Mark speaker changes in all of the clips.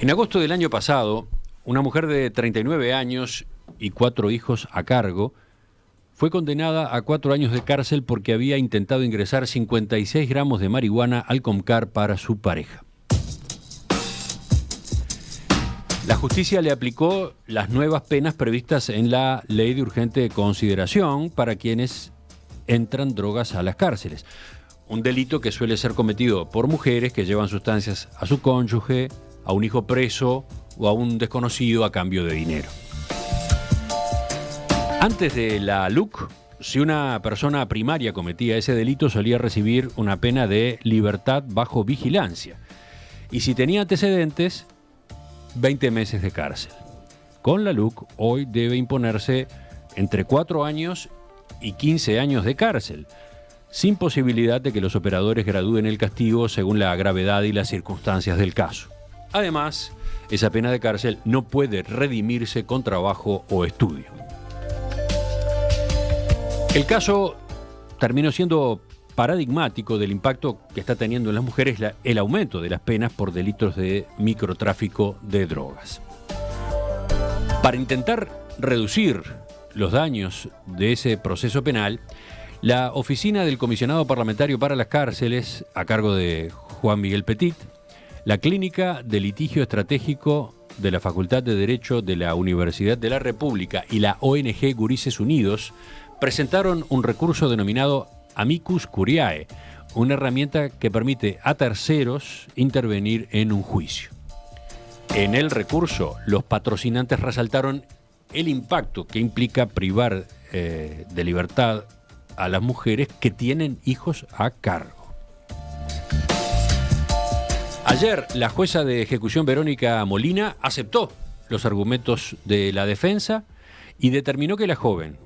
Speaker 1: En agosto del año pasado, una mujer de 39 años y 4 hijos a cargo fue condenada a 4 años de cárcel porque había intentado ingresar 56 gramos de marihuana al Comcar para su pareja. La justicia le aplicó las nuevas penas previstas en la Ley de Urgente Consideración para quienes entran drogas a las cárceles. Un delito que suele ser cometido por mujeres que llevan sustancias a su cónyuge, a un hijo preso o a un desconocido a cambio de dinero. Antes de la LUC, si una persona primaria cometía ese delito, solía recibir una pena de libertad bajo vigilancia. Y si tenía antecedentes, 20 meses de cárcel. Con la LUC, hoy debe imponerse entre 4 años y 15 años de cárcel, sin posibilidad de que los operadores gradúen el castigo según la gravedad y las circunstancias del caso. Además, esa pena de cárcel no puede redimirse con trabajo o estudio. El caso terminó siendo paradigmático del impacto que está teniendo en las mujeres el aumento de las penas por delitos de microtráfico de drogas. Para intentar reducir los daños de ese proceso penal, la Oficina del Comisionado Parlamentario para las Cárceles, a cargo de Juan Miguel Petit, la Clínica de Litigio Estratégico de la Facultad de Derecho de la Universidad de la República y la ONG Gurises Unidos presentaron un recurso denominado Amicus Curiae, una herramienta que permite a terceros intervenir en un juicio. En el recurso, los patrocinantes resaltaron el impacto que implica privar de libertad a las mujeres que tienen hijos a cargo. Ayer, la jueza de ejecución Verónica Molina aceptó los argumentos de la defensa y determinó que la joven,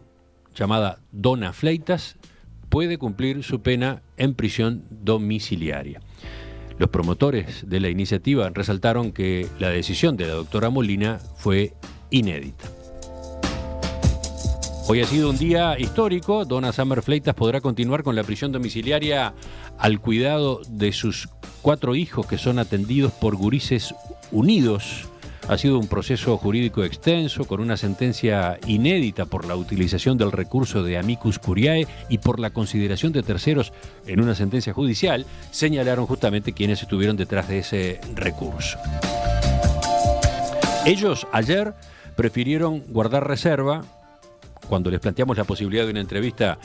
Speaker 1: llamada Donna Fleitas, puede cumplir su pena en prisión domiciliaria. Los promotores de la iniciativa resaltaron que la decisión de la doctora Molina fue inédita. Hoy ha sido un día histórico. Donna Summer Fleitas podrá continuar con la prisión domiciliaria al cuidado de sus 4 hijos que son atendidos por Gurises Unidos. Ha sido un proceso jurídico extenso, con una sentencia inédita por la utilización del recurso de Amicus Curiae y por la consideración de terceros en una sentencia judicial, señalaron justamente quienes estuvieron detrás de ese recurso. Ellos ayer prefirieron guardar reserva. Cuando les planteamos la posibilidad de una entrevista,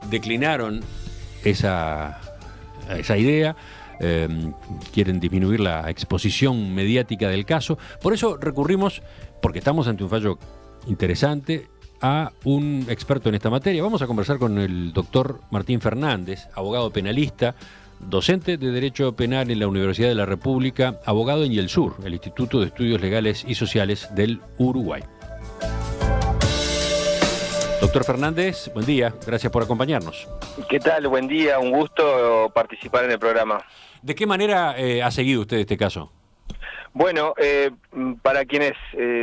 Speaker 1: declinaron esa idea. Quieren disminuir la exposición mediática del caso. Por eso recurrimos, porque estamos ante un fallo interesante, a un experto en esta materia. Vamos a conversar con el doctor Martín Fernández, abogado penalista, docente de Derecho Penal en la Universidad de la República, abogado en YELSUR, el Instituto de Estudios Legales y Sociales del Uruguay. Doctor Fernández, buen día, gracias por acompañarnos.
Speaker 2: ¿Qué tal? Buen día, un gusto participar en el programa.
Speaker 1: ¿De qué manera ha seguido usted este caso?
Speaker 2: Bueno, para quienes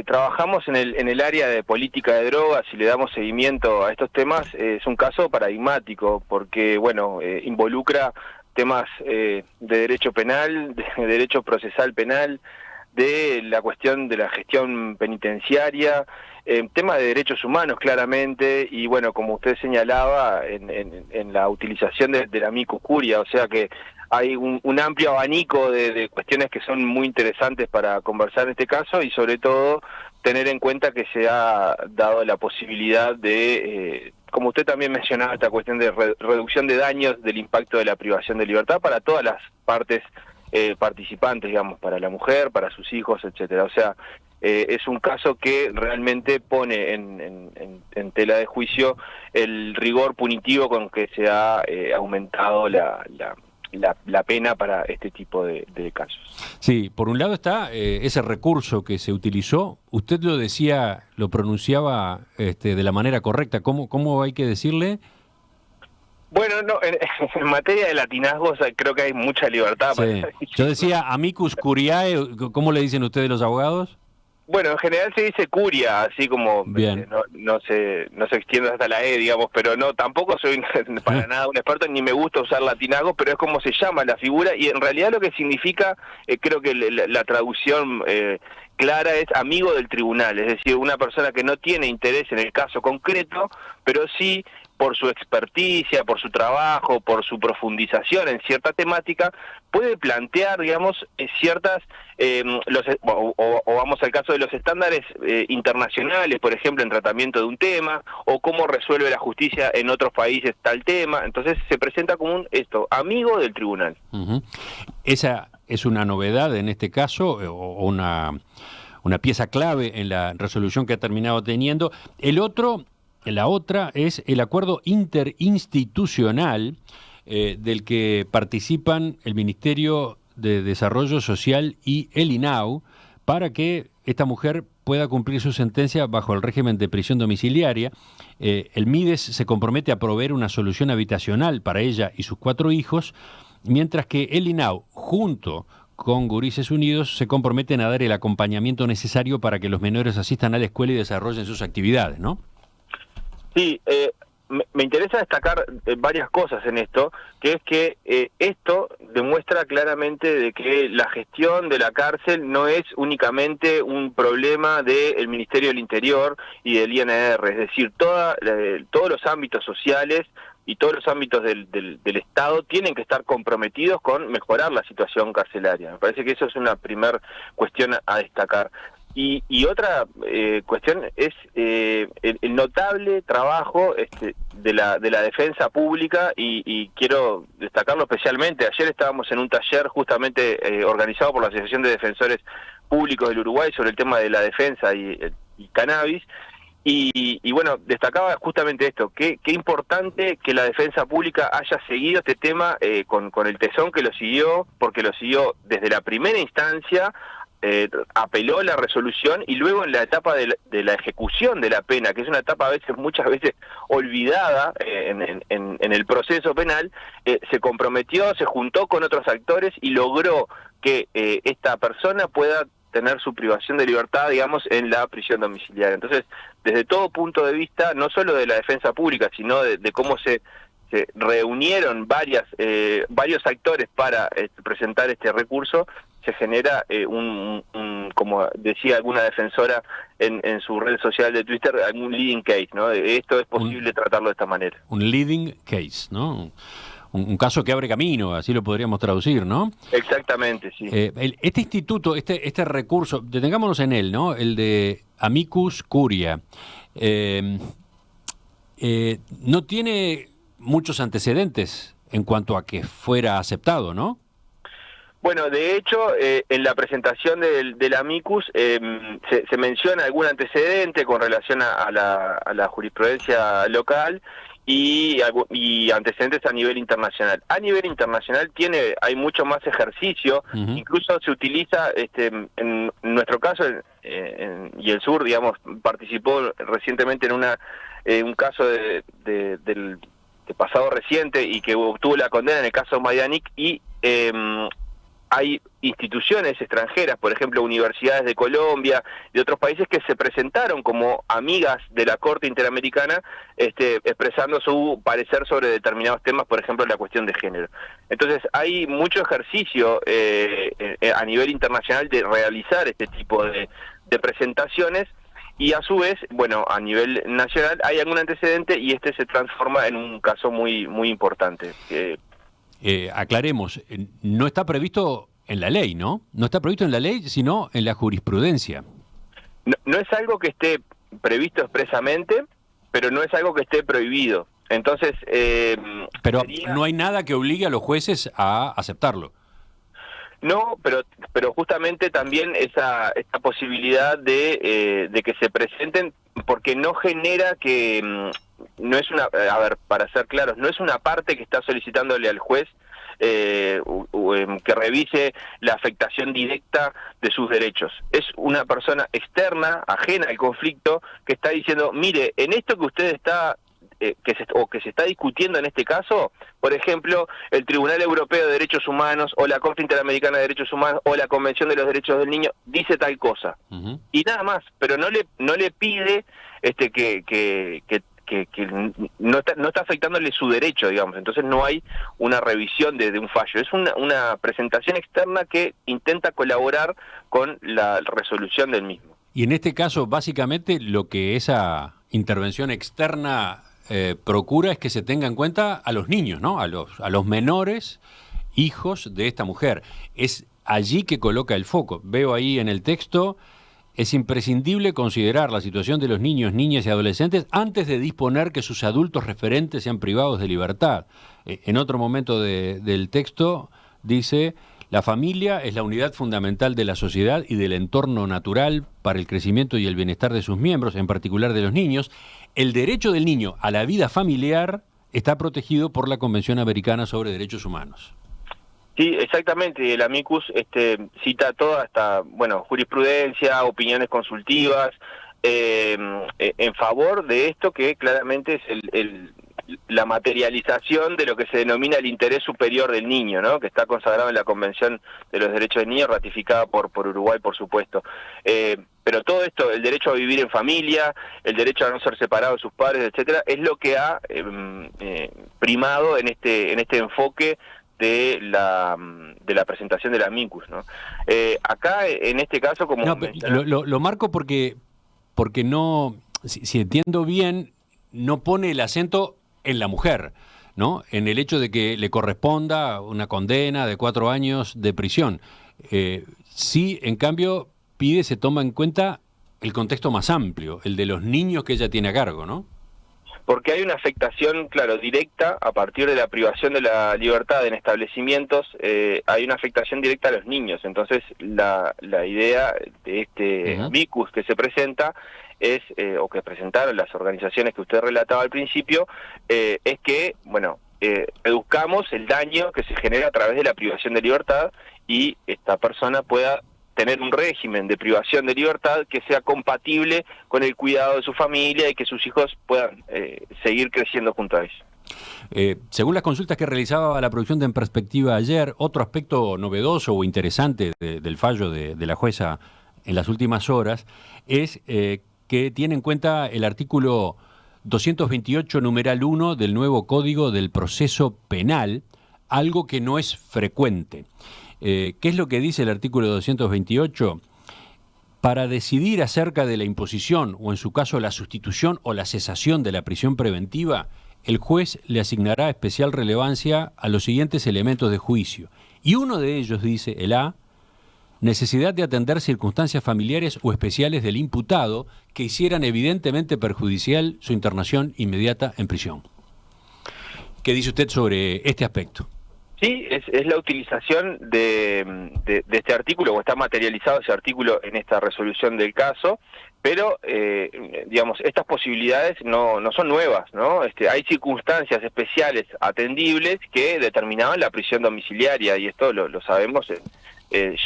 Speaker 2: trabajamos en el área de política de drogas y le damos seguimiento a estos temas, es un caso paradigmático porque, bueno, involucra temas de derecho penal, de derecho procesal penal, de la cuestión de la gestión penitenciaria, tema de derechos humanos claramente, y bueno, como usted señalaba, en la utilización de la amicus curiae, o sea que hay un amplio abanico de cuestiones que son muy interesantes para conversar en este caso, y sobre todo tener en cuenta que se ha dado la posibilidad de, como usted también mencionaba, esta cuestión de reducción de daños del impacto de la privación de libertad para todas las partes participantes, digamos, para la mujer, para sus hijos, etcétera. O sea, es un caso que realmente pone en tela de juicio el rigor punitivo con que se ha aumentado la pena para este tipo de casos.
Speaker 1: Sí, por un lado está ese recurso que se utilizó. Usted lo decía, lo pronunciaba de la manera correcta. ¿Cómo hay que decirle?
Speaker 2: Bueno, no, en materia de latinazgos creo que hay mucha libertad.
Speaker 1: Sí. Yo decía Amicus Curiae, ¿cómo le dicen ustedes los abogados?
Speaker 2: Bueno, en general se dice curia, así como
Speaker 1: Bien.
Speaker 2: no se extiende hasta la E, digamos, pero no, tampoco soy para nada un experto, ni me gusta usar latinazgo, pero es como se llama la figura, y en realidad lo que significa, creo que la traducción clara es amigo del tribunal, es decir, una persona que no tiene interés en el caso concreto, pero sí por su experticia, por su trabajo, por su profundización en cierta temática, puede plantear, digamos, ciertas, o vamos al caso de los estándares internacionales, por ejemplo, en tratamiento de un tema, o cómo resuelve la justicia en otros países tal tema. Entonces se presenta como amigo del tribunal.
Speaker 1: Uh-huh. Esa es una novedad en este caso, o una pieza clave en la resolución que ha terminado teniendo. La otra es el acuerdo interinstitucional del que participan el Ministerio de Desarrollo Social y el INAU para que esta mujer pueda cumplir su sentencia bajo el régimen de prisión domiciliaria. El MIDES se compromete a proveer una solución habitacional para ella y sus 4 hijos, mientras que el INAU, junto con Gurises Unidos, se comprometen a dar el acompañamiento necesario para que los menores asistan a la escuela y desarrollen sus actividades, ¿no?
Speaker 2: Sí, me interesa destacar varias cosas en esto, que es que esto demuestra claramente de que la gestión de la cárcel no es únicamente un problema del Ministerio del Interior y del INR, es decir, todos los ámbitos sociales y todos los ámbitos del Estado tienen que estar comprometidos con mejorar la situación carcelaria. Me parece que eso es una primera cuestión a destacar. Y otra cuestión es el notable trabajo de la defensa pública y quiero destacarlo especialmente. Ayer estábamos en un taller justamente organizado por la Asociación de Defensores Públicos del Uruguay sobre el tema de la defensa y cannabis. Y bueno, destacaba justamente esto, qué importante que la defensa pública haya seguido este tema con el tesón que lo siguió, porque lo siguió desde la primera instancia, apeló la resolución y luego en la etapa de la ejecución de la pena, que es una etapa muchas veces olvidada en el proceso penal, se comprometió, se juntó con otros actores y logró que esta persona pueda tener su privación de libertad, digamos, en la prisión domiciliaria. Entonces, desde todo punto de vista, no solo de la defensa pública, sino de cómo se reunieron varios actores para presentar este recurso, se genera como decía alguna defensora en su red social de Twitter, algún leading case, ¿no? Esto es posible tratarlo de esta manera.
Speaker 1: Un leading case, ¿no? Un caso que abre camino, así lo podríamos traducir, ¿no?
Speaker 2: Exactamente, sí.
Speaker 1: Este instituto, este recurso, detengámonos en él, ¿no? El de Amicus Curia, no tiene muchos antecedentes en cuanto a que fuera aceptado, ¿no?
Speaker 2: Bueno, de hecho, en la presentación del Amicus se menciona algún antecedente con relación a la jurisprudencia local y antecedentes a nivel internacional. A nivel internacional hay mucho más ejercicio, incluso se utiliza, en nuestro caso, y el sur, digamos, participó recientemente en un caso del pasado reciente y que obtuvo la condena en el caso Majdanek, y hay instituciones extranjeras, por ejemplo, universidades de Colombia, de otros países, que se presentaron como amigas de la Corte Interamericana, expresando su parecer sobre determinados temas, por ejemplo, la cuestión de género. Entonces, hay mucho ejercicio a nivel internacional de realizar este tipo de presentaciones, y a su vez, bueno, a nivel nacional hay algún antecedente y se transforma en un caso muy, muy importante.
Speaker 1: Aclaremos, no está previsto en la ley, ¿no? No está previsto en la ley, sino en la jurisprudencia.
Speaker 2: No es algo que esté previsto expresamente, pero no es algo que esté prohibido. Entonces,
Speaker 1: pero no hay nada que obligue a los jueces a aceptarlo.
Speaker 2: No, pero justamente también esa posibilidad de que se presenten, porque no genera que no es una, a ver, para ser claros, no es una parte que está solicitándole al juez que revise la afectación directa de sus derechos. Es una persona externa, ajena al conflicto, que está diciendo, mire, en esto que usted está que se está discutiendo en este caso, por ejemplo, el Tribunal Europeo de Derechos Humanos o la Corte Interamericana de Derechos Humanos o la Convención de los Derechos del Niño dice tal cosa. Y nada más, pero no le pide que no está afectándole su derecho, digamos. Entonces no hay una revisión de un fallo. Es una presentación externa que intenta colaborar con la resolución del mismo.
Speaker 1: Y en este caso, básicamente, lo que esa intervención externa procura es que se tenga en cuenta a los niños, ¿no? A los menores hijos de esta mujer. Es allí que coloca el foco. Veo ahí en el texto: es imprescindible considerar la situación de los niños, niñas y adolescentes antes de disponer que sus adultos referentes sean privados de libertad. En otro momento del texto dice: la familia es la unidad fundamental de la sociedad y del entorno natural para el crecimiento y el bienestar de sus miembros, en particular de los niños. El derecho del niño a la vida familiar está protegido por la Convención Americana sobre Derechos Humanos.
Speaker 2: Sí, exactamente. El amicus cita toda esta, jurisprudencia, opiniones consultivas, en favor de esto que claramente es la materialización de lo que se denomina el interés superior del niño, ¿no? Que está consagrado en la Convención de los Derechos del Niño, ratificada por Uruguay, por supuesto. Pero todo esto, el derecho a vivir en familia, el derecho a no ser separado de sus padres, etcétera, es lo que ha primado en este enfoque de la presentación del amicus, ¿no? Acá, en este caso, como...
Speaker 1: No, lo marco porque no, si entiendo bien, no pone el acento en la mujer, ¿no? En el hecho de que le corresponda una condena de 4 años de prisión. Sí, en cambio, se toma en cuenta el contexto más amplio, el de los niños que ella tiene a cargo, ¿no?
Speaker 2: Porque hay una afectación, claro, directa a partir de la privación de la libertad en establecimientos, hay una afectación directa a los niños. Entonces, la idea de este amicus que se presenta es, o que presentaron las organizaciones que usted relataba al principio, es que, reduzcamos el daño que se genera a través de la privación de libertad y esta persona pueda tener un régimen de privación de libertad que sea compatible con el cuidado de su familia y que sus hijos puedan seguir creciendo junto a ellos.
Speaker 1: Según las consultas que realizaba la producción de En Perspectiva ayer, otro aspecto novedoso o interesante del fallo de la jueza en las últimas horas es que tiene en cuenta el artículo 228, numeral 1 del nuevo Código del Proceso Penal, algo que no es frecuente. ¿Qué es lo que dice el artículo 228? Para decidir acerca de la imposición o, en su caso, la sustitución o la cesación de la prisión preventiva, el juez le asignará especial relevancia a los siguientes elementos de juicio. Y uno de ellos, dice el A, necesidad de atender circunstancias familiares o especiales del imputado que hicieran evidentemente perjudicial su internación inmediata en prisión. ¿Qué dice usted sobre este aspecto?
Speaker 2: Sí, es la utilización de este artículo, o está materializado ese artículo en esta resolución del caso, pero, estas posibilidades no son nuevas, ¿no? Hay circunstancias especiales atendibles que determinaban la prisión domiciliaria, y esto lo sabemos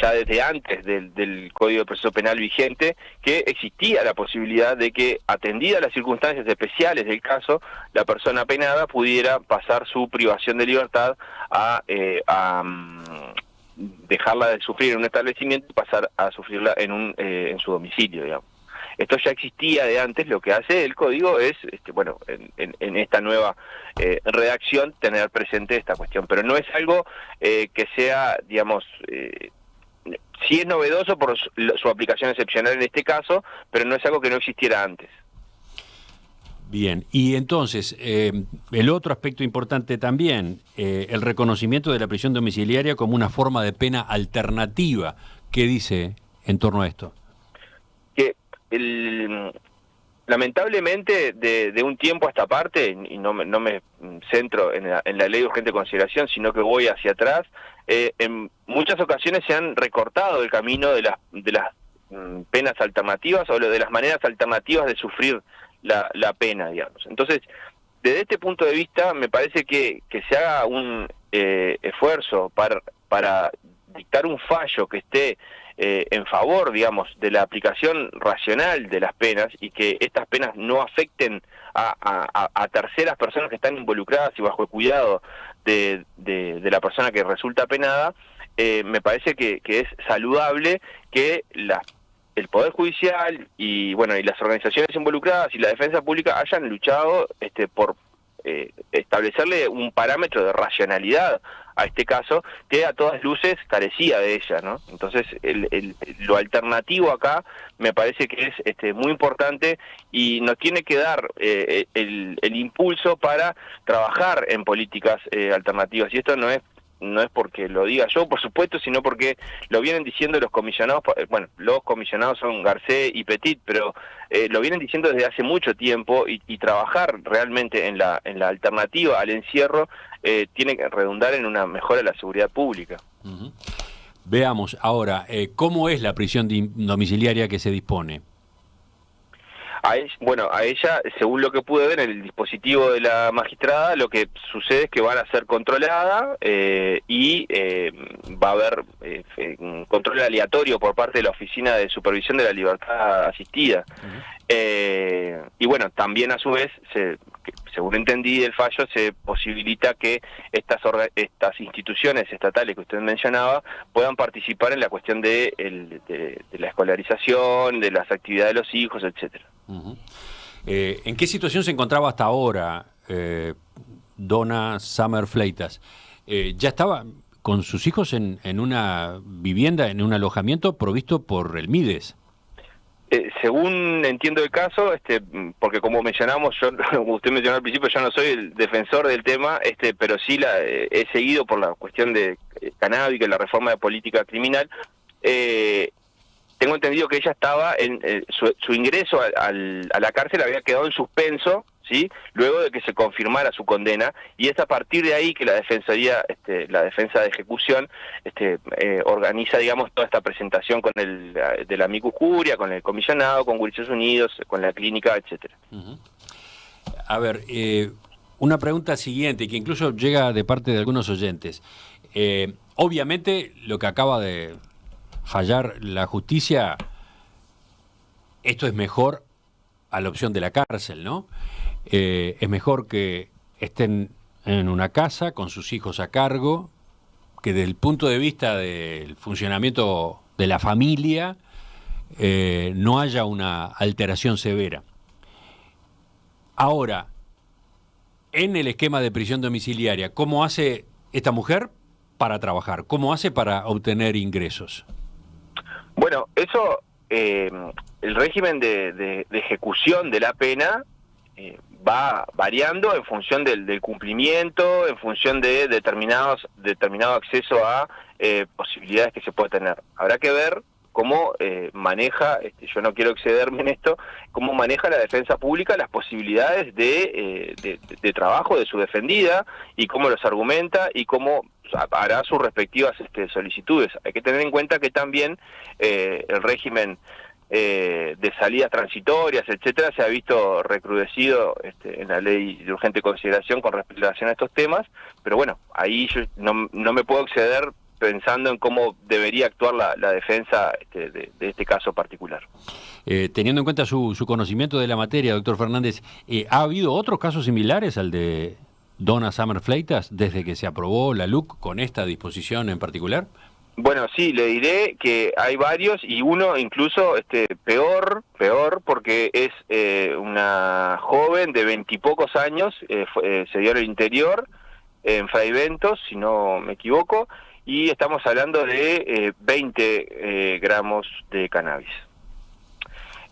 Speaker 2: ya desde antes del Código de Proceso Penal vigente, que existía la posibilidad de que, atendidas las circunstancias especiales del caso, la persona penada pudiera pasar su privación de libertad a dejarla de sufrir en un establecimiento y pasar a sufrirla en su domicilio, digamos. Esto ya existía de antes. Lo que hace el Código es, en esta nueva redacción, tener presente esta cuestión, pero no es algo que sea, sí es novedoso por su aplicación excepcional en este caso, pero no es algo que no existiera antes.
Speaker 1: Bien, y entonces, el otro aspecto importante también, el reconocimiento de la prisión domiciliaria como una forma de pena alternativa. ¿Qué dice en torno a esto?
Speaker 2: Que lamentablemente de un tiempo a esta parte, y no me centro en la ley de urgente consideración, sino que voy hacia atrás, en muchas ocasiones se han recortado el camino de las penas alternativas o de las maneras alternativas de sufrir la pena, digamos. Entonces, desde este punto de vista, me parece que se haga un esfuerzo para dictar un fallo que esté en favor, digamos, de la aplicación racional de las penas, y que estas penas no afecten a terceras personas que están involucradas y bajo el cuidado de la persona que resulta penada, me parece que es saludable que el Poder Judicial y las organizaciones involucradas y la defensa pública hayan luchado por establecerle un parámetro de racionalidad a este caso que a todas luces carecía de ella, ¿no? Entonces lo alternativo acá me parece que es muy importante y nos tiene que dar el impulso para trabajar en políticas alternativas, y esto no es porque lo diga yo, por supuesto, sino porque lo vienen diciendo los comisionados. Bueno, los comisionados son Garcés y Petit, pero lo vienen diciendo desde hace mucho tiempo, y trabajar realmente en la alternativa al encierro tiene que redundar en una mejora de la seguridad pública.
Speaker 1: Uh-huh. Veamos ahora, ¿cómo es la prisión domiciliaria que se dispone?
Speaker 2: A ella, según lo que pude ver en el dispositivo de la magistrada, lo que sucede es que van a ser controladas y va a haber un control aleatorio por parte de la Oficina de Supervisión de la Libertad Asistida. Uh-huh. Y bueno, también a su vez, según entendí del fallo, se posibilita que estas instituciones estatales que usted mencionaba puedan participar en la cuestión de la escolarización, de las actividades de los hijos, etcétera.
Speaker 1: Uh-huh. ¿En qué situación se encontraba hasta ahora Donna Summer Fleitas? ¿Ya estaba con sus hijos en una vivienda, en un alojamiento provisto por el Mides?
Speaker 2: Según entiendo el caso, porque como mencionamos, usted mencionó al principio, yo no soy el defensor del tema, pero sí he seguido por la cuestión de canábica y la reforma de política criminal. Tengo entendido que ella estaba su ingreso a la cárcel había quedado en suspenso, ¿sí? Luego de que se confirmara su condena, y es a partir de ahí que la defensoría, la defensa de ejecución, organiza, digamos, toda esta presentación con de la amicus curia, con el comisionado, con Juicios Unidos, con la clínica, etcétera.
Speaker 1: Uh-huh. A ver, una pregunta siguiente, que incluso llega de parte de algunos oyentes. Obviamente, lo que acaba de fallar la justicia, esto es mejor a la opción de la cárcel, ¿no? Es mejor que estén en una casa con sus hijos a cargo, que desde el punto de vista del funcionamiento de la familia no haya una alteración severa. Ahora, en el esquema de prisión domiciliaria, ¿cómo hace esta mujer para trabajar? ¿Cómo hace para obtener ingresos?
Speaker 2: Bueno, eso, el régimen de ejecución de la pena va variando en función del cumplimiento, en función de determinado acceso a posibilidades que se puede tener. Habrá que ver cómo maneja, yo no quiero excederme en esto, cómo maneja la defensa pública las posibilidades de trabajo de su defendida, y cómo los argumenta y cómo hará sus respectivas solicitudes. Hay que tener en cuenta que también el régimen de salidas transitorias, etcétera, se ha visto recrudecido en la ley de urgente consideración con relación a estos temas, pero bueno, ahí yo no me puedo exceder pensando en cómo debería actuar la defensa de este caso particular.
Speaker 1: Teniendo en cuenta su conocimiento de la materia, doctor Fernández, ¿ha habido otros casos similares al de Donna Summer Fleitas desde que se aprobó la LUC con esta disposición en particular?
Speaker 2: Bueno, sí, le diré que hay varios, y uno incluso peor, porque es una joven de 20 y pocos años, se dio en el interior, en Fraiventos, si no me equivoco, y estamos hablando de 20 gramos de cannabis.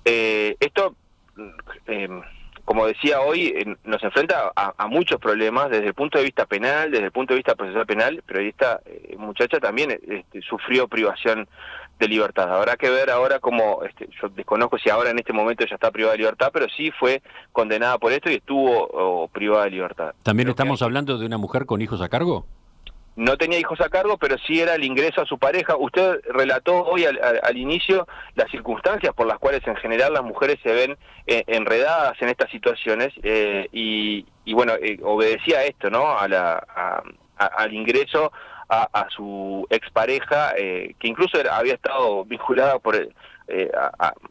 Speaker 2: Esto, como decía hoy, nos enfrenta a muchos problemas desde el punto de vista penal, desde el punto de vista procesal penal, pero esta muchacha también sufrió privación de libertad. Habrá que ver ahora cómo, yo desconozco si ahora en este momento ella está privada de libertad, pero sí fue condenada por esto y estuvo privada de libertad.
Speaker 1: ¿También estamos hablando de una mujer con hijos a cargo?
Speaker 2: No tenía hijos a cargo, pero sí era el ingreso a su pareja. Usted relató hoy al inicio las circunstancias por las cuales en general las mujeres se ven enredadas en estas situaciones, y bueno, obedecía a esto, ¿no? Al ingreso a su expareja, que incluso había estado vinculada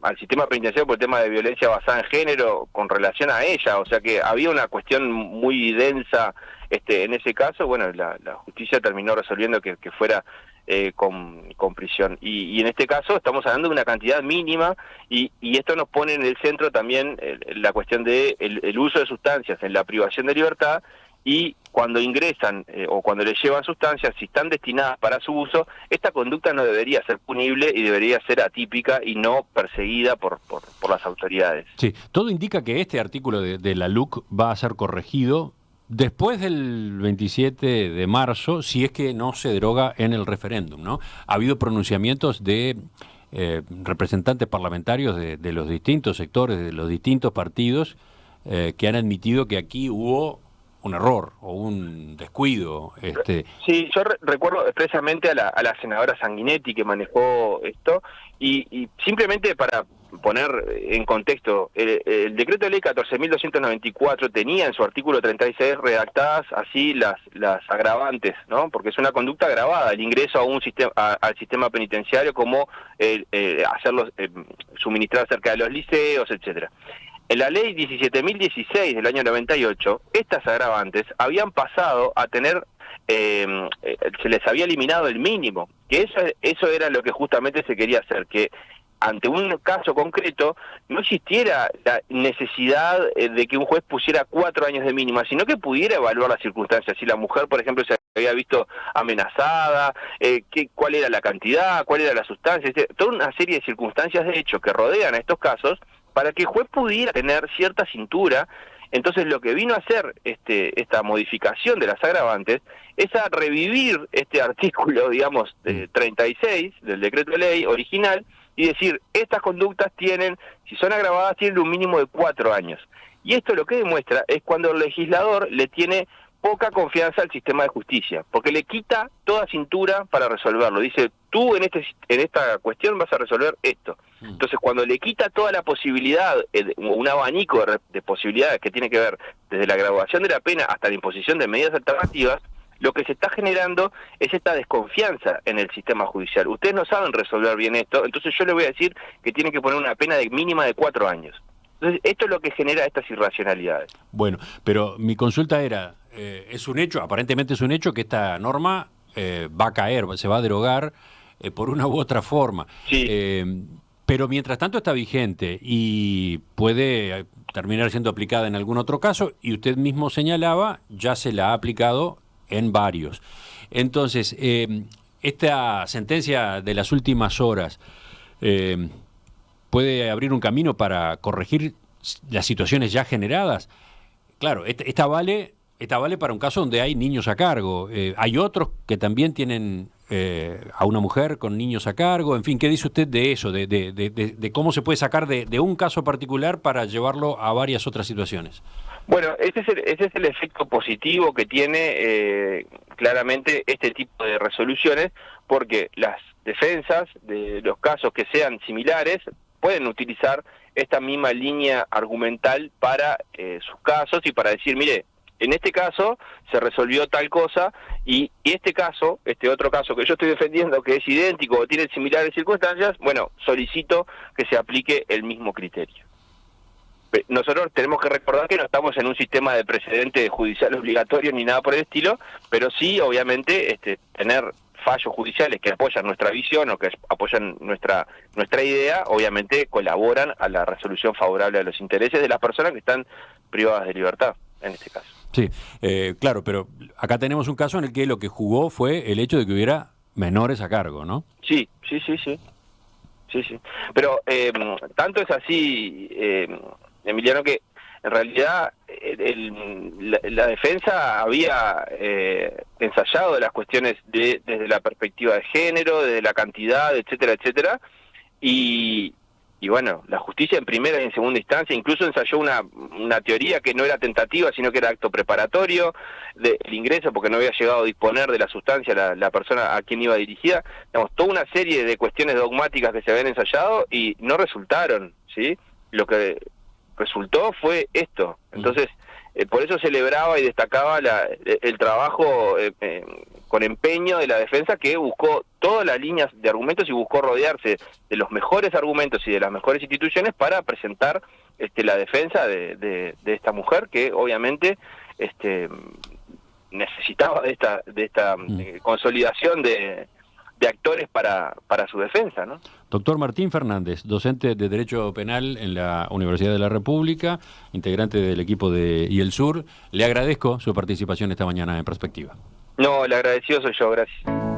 Speaker 2: al sistema penitenciario por el tema de violencia basada en género con relación a ella, o sea que había una cuestión muy densa en ese caso. Bueno, la justicia terminó resolviendo que fuera con prisión. Y en este caso estamos hablando de una cantidad mínima, y esto nos pone en el centro también la cuestión de el uso de sustancias en la privación de libertad, y cuando ingresan o cuando les llevan sustancias, si están destinadas para su uso, esta conducta no debería ser punible y debería ser atípica y no perseguida por las autoridades.
Speaker 1: Sí, todo indica que este artículo de la LUC va a ser corregido después del 27 de marzo, si es que no se deroga en el referéndum, ¿no? Ha habido pronunciamientos de representantes parlamentarios de los distintos sectores, de los distintos partidos, que han admitido que aquí hubo un error o un descuido.
Speaker 2: Sí, yo recuerdo expresamente a la senadora Sanguinetti, que manejó esto, y simplemente para poner en contexto, el decreto de ley 14.294 tenía en su artículo 36 redactadas así las agravantes, ¿no? Porque es una conducta agravada, el ingreso a un sistema, al sistema penitenciario, como hacerlos suministrar cerca de los liceos, etcétera. En la ley 17.016 del año 98, estas agravantes habían pasado a tener, se les había eliminado el mínimo, que eso era lo que justamente se quería hacer, que ante un caso concreto no existiera la necesidad de que un juez pusiera 4 años de mínima, sino que pudiera evaluar las circunstancias. Si la mujer, por ejemplo, se había visto amenazada, cuál era la cantidad, cuál era la sustancia, toda una serie de circunstancias de hecho que rodean a estos casos, para que el juez pudiera tener cierta cintura. Entonces lo que vino a hacer esta modificación de las agravantes es a revivir este artículo, digamos, 36 del decreto de ley original, y decir, estas conductas tienen, si son agravadas, tienen un mínimo de 4 años. Y esto lo que demuestra es cuando el legislador le tiene poca confianza al sistema de justicia, porque le quita toda cintura para resolverlo. Dice, tú en esta cuestión vas a resolver esto. Entonces, cuando le quita toda la posibilidad, un abanico de posibilidades que tiene que ver desde la graduación de la pena hasta la imposición de medidas alternativas, lo que se está generando es esta desconfianza en el sistema judicial. Ustedes no saben resolver bien esto, entonces yo les voy a decir que tienen que poner una pena mínima de 4 años. Entonces, esto es lo que genera estas irracionalidades.
Speaker 1: Bueno, pero mi consulta era, es un hecho, aparentemente es un hecho, que esta norma va a caer, se va a derogar por una u otra forma.
Speaker 2: Sí.
Speaker 1: Pero mientras tanto está vigente y puede terminar siendo aplicada en algún otro caso, y usted mismo señalaba, ya se la ha aplicado en varios. Entonces, esta sentencia de las últimas horas puede abrir un camino para corregir las situaciones ya generadas. Claro, esta vale para un caso donde hay niños a cargo. Hay otros que también tienen a una mujer con niños a cargo. En fin, ¿qué dice usted de eso? De cómo se puede sacar de un caso particular para llevarlo a varias otras situaciones.
Speaker 2: Bueno, ese es el efecto positivo que tiene claramente este tipo de resoluciones, porque las defensas de los casos que sean similares pueden utilizar esta misma línea argumental para sus casos y para decir, mire, en este caso se resolvió tal cosa, y este caso, este otro caso que yo estoy defendiendo, que es idéntico o tiene similares circunstancias, bueno, solicito que se aplique el mismo criterio. Nosotros tenemos que recordar que no estamos en un sistema de precedente judicial obligatorio ni nada por el estilo, pero sí, obviamente, tener fallos judiciales que apoyan nuestra visión o que apoyan nuestra idea, obviamente colaboran a la resolución favorable a los intereses de las personas que están privadas de libertad, en este caso.
Speaker 1: Sí, claro, pero acá tenemos un caso en el que lo que jugó fue el hecho de que hubiera menores a cargo, ¿no?
Speaker 2: Sí. Pero tanto es así, Emiliano, que en realidad la defensa había ensayado las cuestiones desde la perspectiva de género, desde la cantidad, etcétera, etcétera, y bueno, la justicia en primera y en segunda instancia incluso ensayó una teoría que no era tentativa, sino que era acto preparatorio del ingreso, porque no había llegado a disponer de la sustancia la persona a quien iba dirigida. Digamos, toda una serie de cuestiones dogmáticas que se habían ensayado y no resultaron, ¿sí? Lo que resultó fue esto. Entonces, por eso celebraba y destacaba el trabajo con empeño de la defensa, que buscó todas las líneas de argumentos y buscó rodearse de los mejores argumentos y de las mejores instituciones para presentar la defensa de esta mujer, que obviamente necesitaba de esta consolidación de actores para su defensa, ¿no?
Speaker 1: Doctor Martín Fernández, docente de Derecho Penal en la Universidad de la República, integrante del equipo de IELSUR, le agradezco su participación esta mañana en Perspectiva.
Speaker 2: No, el agradecido soy yo, gracias.